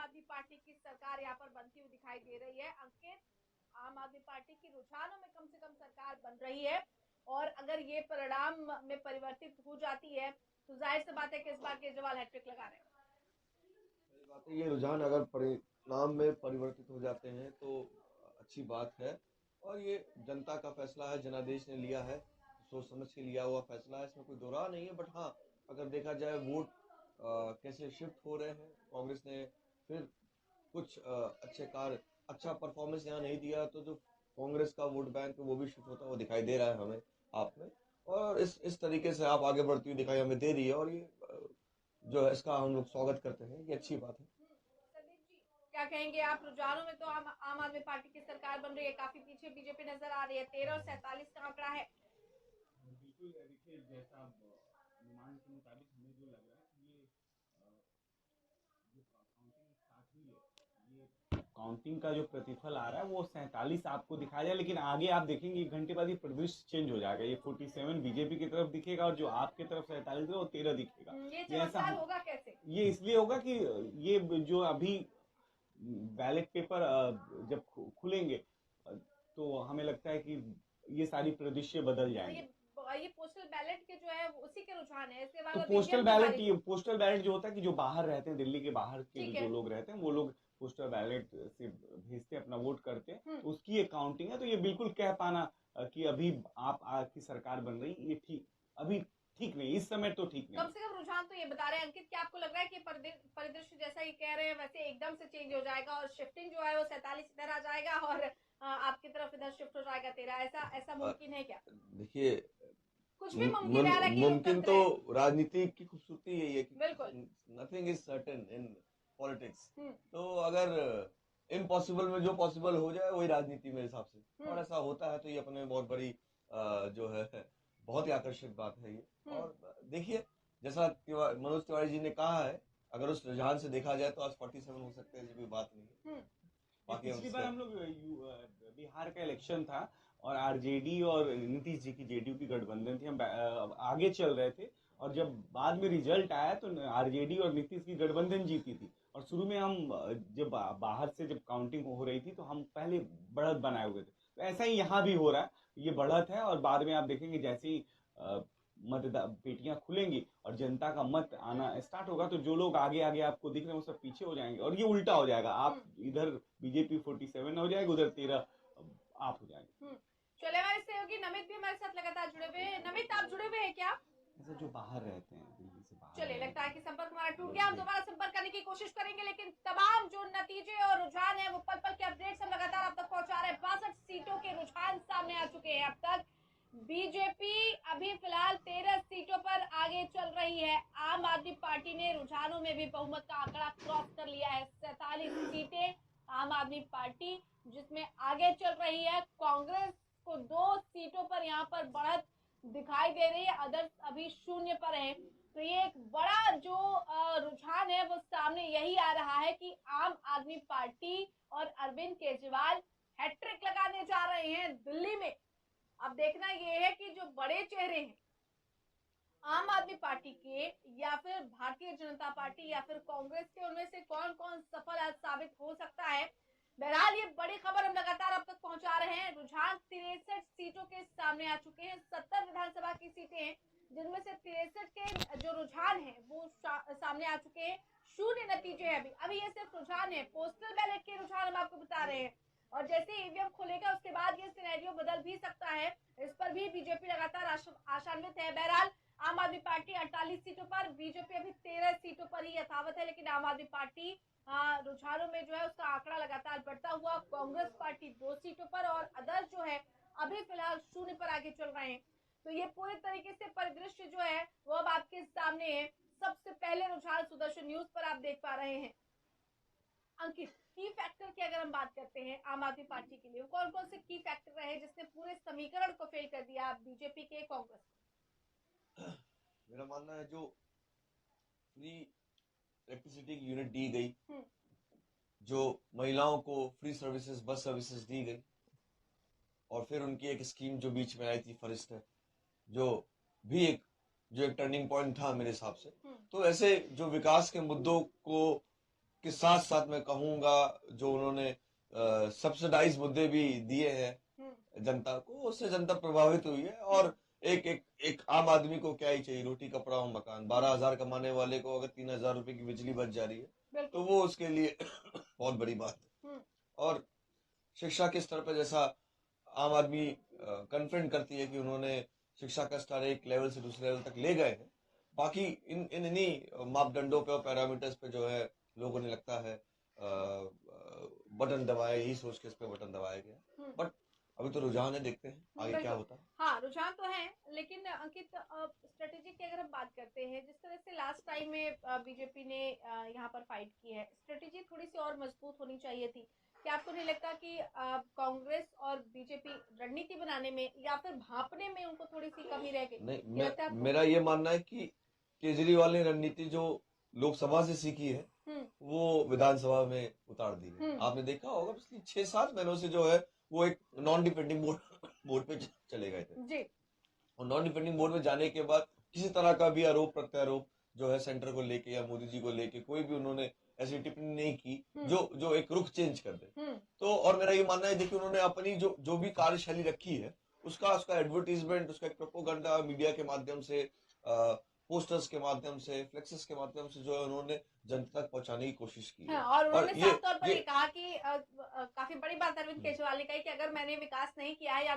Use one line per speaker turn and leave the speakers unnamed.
आदमी पार्टी की सरकार यहाँ पर बनती हुई दिखाई दे रही है। अंकित, आम आदमी पार्टी की रुझानों में कम से कम सरकार बन रही है, और अगर ये परिणाम में परिवर्तित हो जाती है तो जाहिर सी बात है कि इस बार केजरीवाल हैट्रिक लगा रहे हैं।
सही बात है, ये रुझान अगर परिणाम में परिवर्तित हो जाते हैं तो अच्छी बात है। और ये जनता का फैसला है, जनादेश ने लिया है, सोच समझ के लिया हुआ फैसला है, इसमें कोई दो राह नहीं है। बट हाँ, अगर देखा जाए वोट कैसे शिफ्ट हो रहे हैं, कांग्रेस ने फिर कुछ अच्छे कार्य, अच्छा परफॉर्मेंस यहाँ नहीं दिया, तो जो कांग्रेस का वोट बैंक है वो भी शिफ्ट होता हुआ दिखाई दे रहा है हमें, आप में। और इस तरीके से आप आगे बढ़ती हुई दिखाई हमें दे रही है, और ये जो है इसका हम लोग स्वागत करते हैं, ये अच्छी बात है।
संदीप जी, क्या कहेंगे आप? रुझानों में तो आम आदमी पार्टी की सरकार बन रही है, काफी पीछे बीजेपी नजर आ रही है, 13 और 47 का आंकड़ा है।
बिल्कुल, देखिए जैसा अनुमान के मुताबिक हमें जो लग रहा है कि ये जो काउंटिंग स्टार्ट हुई है, ये काउंटिंग का जो प्रतिफल आ रहा है वो 47 आपको दिखाया जाए, लेकिन आगे आप देखेंगे 1 घंटे बाद ये परिदृश्य चेंज हो जाएगा। ये 47 बीजेपी की तरफ दिखेगा और जो आपके तरफ 47 है वो 13 दिखेगा।
ये
ये ऐसा
चमत्कार होगा कैसे?
ये इसलिए होगा कि ये जो अभी बैलेट पेपर जब खुलेंगे तो हमें लगता है कि ये सारी परिदृश्य बदल
तो
जाएंगे।
ये पोस्टल बैलेट के जो है उसी के रुझान है, इसके
तो
बाद
पोस्टल बैलेट जो होता है कि जो बाहर रहते हैं, दिल्ली के बाहर के
ठीक
जो
है।
लोग रहते हैं वो लोग पोस्टल बैलेट से भेजते हैं, अपना वोट करते हैं, तो उसकी एक काउंटिंग है। तो ये बिल्कुल कह पाना कि अभी आपकी सरकार बन रही, ये ठीक अभी ठीक नहीं, इस समय तो ठीक नहीं
कम
है।
से कम रुझान तो ये बता रहे हैं। अंकित, क्या आपको लग रहा है कि परिदृश्य जैसा ये कह रहे हैं वैसे एकदम से चेंज हो जाएगा और शिफ्टिंग जो है वो 47 इधर आ जाएगा और आपकी तरफ इधर शिफ्ट हो जाएगा 13? ऐसा ऐसा मुमकिन है क्या?
देखिए,
कुछ भी मुमकिन है, हालांकि
मुमकिन
लोकतंत्र
तो
है।
राजनीति की खूबसूरती यही है
बिल्कुल।
कि nothing is certain in politics.
Hmm.
तो अगर इम्पॉसिबल में जो पॉसिबल हो जाए वही राजनीति मेरे हिसाब से, और ऐसा होता है, तो ये अपने में बहुत बड़ी जो है बहुत ही आकर्षक बात है ये। और देखिए, जैसा मनोज तिवारी जी ने कहा है, अगर उस रुझान से देखा जाए तो आज 47 हो सकते हैं, ऐसी कोई बात नहीं है। बाकी
पिछली बार हम लोग बिहार का इलेक्शन था और आरजेडी और नीतीश जी की, जेडीयू की गठबंधन थी, हम आगे चल रहे थे, और जब बाद में रिजल्ट आया तो आरजेडी और नीतीश की गठबंधन जीती थी। और शुरू में हम जब बाहर से जब काउंटिंग हो रही थी तो हम पहले बढ़त बनाए हुए थे, तो ऐसा ही यहाँ भी हो रहा है, ये बढ़त है। और बाद में आप देखेंगे जैसे ही मतदान पेटियां खुलेंगी और जनता का मत आना स्टार्ट होगा, तो जो लोग आगे आगे आपको दिख रहे हैं वो सब पीछे हो जाएंगे, और ये उल्टा हो जाएगा। आप इधर बीजेपी 47 हो जाएगी, उधर 13 आप हो जाएंगे।
चले, हमारे सहयोगी नमित भी हमारे साथ लगातार जुड़े हुए हैं। नमित, आप जुड़े हुए हैं क्या?
ऐसा जो बाहर रहते हैं, दिल्ली से बाहर
चलिए, लगता है कि संपर्क हमारा टूट
जी।
गया। हम दोबारा संपर्क करने की कोशिश करेंगे, लेकिन तमाम जो नतीजे और रुझान है वो पल पल के अपडेट्स हम लगातार अब तक पहुंचा रहे हैं। 62 सीटों के रुझान सामने आ चुके हैं अब तक। बीजेपी अभी फिलहाल 13 सीटों पर आगे चल रही है। आम आदमी पार्टी ने रुझानों में भी बहुमत का आंकड़ा क्रॉस कर लिया है। 47 सीटें आम आदमी पार्टी जिसमें आगे चल रही है। कांग्रेस को 2 सीटों पर यहाँ पर बढ़त दिखाई दे रही है, अदर्स अभी शून्य पर है। तो ये एक बड़ा जो रुझान है वो सामने यही आ रहा है कि आम आदमी पार्टी और अरविंद केजरीवाल हैट्रिक लगाने जा रहे हैं दिल्ली में। अब देखना ये है कि जो बड़े चेहरे हैं आम आदमी पार्टी के या फिर भारतीय जनता पार्टी या फिर कांग्रेस के, उनमें से कौन कौन सफल साबित हो सकता है। बहरहाल ये बड़ी खबर हम लगातार अब तक पहुंचा रहे हैं। रुझान 63 सीटों के सामने आ चुके हैं। 70 विधानसभा की सीटें हैं जिनमें से 63 के जो रुझान है वो सामने आ चुके हैं। शून्य नतीजे हैं अभी ये सिर्फ रुझान है। पोस्टल बैलेट के रुझान हम आपको बता रहे हैं, और जैसे ईवीएम खुलेगा उसके बाद ये सिनेरियो बदल भी सकता है। इस पर भी बीजेपी लगातार आशान्वित है। बहरहाल आम आदमी पार्टी 48 सीटों पर, बीजेपी अभी 13 सीटों पर ही यथावत है, लेकिन आम आदमी पार्टी रुझानों में जो है उसका आंकड़ा लगातार बढ़ता हुआ। कांग्रेस पार्टी 2 सीटों पर और अदर्स जो है अभी फिलहाल शून्य पर आगे चल रहे हैं। तो ये पूरे तरीके से परिदृश्य जो है वो अब आपके सामने है। सबसे पहले रुझान सुदर्शन न्यूज पर आप देख पा रहे हैं। अंकित, की फैक्टर की अगर हम बात करते हैं आम आदमी पार्टी के लिए, कौन कौन से की फैक्टर रहे जिसने पूरे समीकरण को फेल कर दिया बीजेपी के, कांग्रेस को?
मेरा मानना है, जो फ्री इलेक्ट्रिसिटी की यूनिट दी गई, जो महिलाओं को फ्री सर्विसेज, बस सर्विसेज दी गई, और फिर उनकी एक स्कीम जो बीच में आई थी फरिश्त है, जो भी एक टर्निंग पॉइंट था मेरे हिसाब से। तो ऐसे जो विकास के मुद्दों को के साथ साथ मैं कहूंगा जो उन्होंने सब्सिडाइज मुद्दे भी दिए हैं जनता को, उससे जनता प्रभावित हुई है। और एक आम आदमी को क्या ही चाहिए, रोटी कपड़ा और मकान। 12,000 कमाने वाले को अगर 3,000 रुपए की बिजली बच जा रही है तो वो उसके लिए बहुत बड़ी बात है। और शिक्षा के स्तर पर जैसा आम आदमी कन्फ्रंट करती है कि उन्होंने शिक्षा का स्तर एक लेवल से दूसरे लेवल तक ले गए हैं, बाकी इन्हीं मापदंडों पे और पैरामीटर्स पे जो है लोगों ने लगता है बटन दबाए, यही सोच के इस पे बटन दबाया गया। बट अभी तो रुझान है, देखते हैं आगे क्या होता है।
हाँ, रुझान तो है, लेकिन अंकित स्ट्रेटेजी की अगर हम बात करते हैं, जिस तरह से लास्ट टाइम में बीजेपी ने यहाँ पर फाइट की है, स्ट्रेटेजी थोड़ी सी और मजबूत होनी चाहिए थी। क्या आपको नहीं लगता कि कांग्रेस और बीजेपी रणनीति बनाने में या फिर भांपने में उनको थोड़ी सी कमी रह गई?
नहीं, मेरा ये मानना है कि केजरीवाल ने रणनीति जो लोकसभा से सीखी है वो विधानसभा में उतार दी है। आपने देखा होगा पिछले 6-7 महीनों से जो है वो एक नॉन डिपेंडिंग बोर्ड पे चले गए थे
जी।
और नॉन डिपेंडिंग बोर्ड में जाने के बाद किसी तरह का भी आरोप प्रत्यारोप जो है सेंटर को लेके या मोदी जी को लेके कोई भी उन्होंने ऐसी टिप्पणी नहीं की जो एक रुख चेंज कर दे। तो और मेरा ये मानना है, देखिए उन्होंने अपनी जो भी कार्यशैली रखी है उसका एडवर्टीजमेंट, उसका एक प्रोपोगंडा मीडिया के माध्यम से, पोस्टर्स के माध्यम से, फ्लेक्सेस के माध्यम से जो है उन्होंने जनता तक पहुंचाने की कोशिश की है।
और उन्होंने साफ तौर पर ये कहा कि काफी बड़ी बात अरविंद केजरीवाल ने कही कि अगर मैंने विकास नहीं किया है या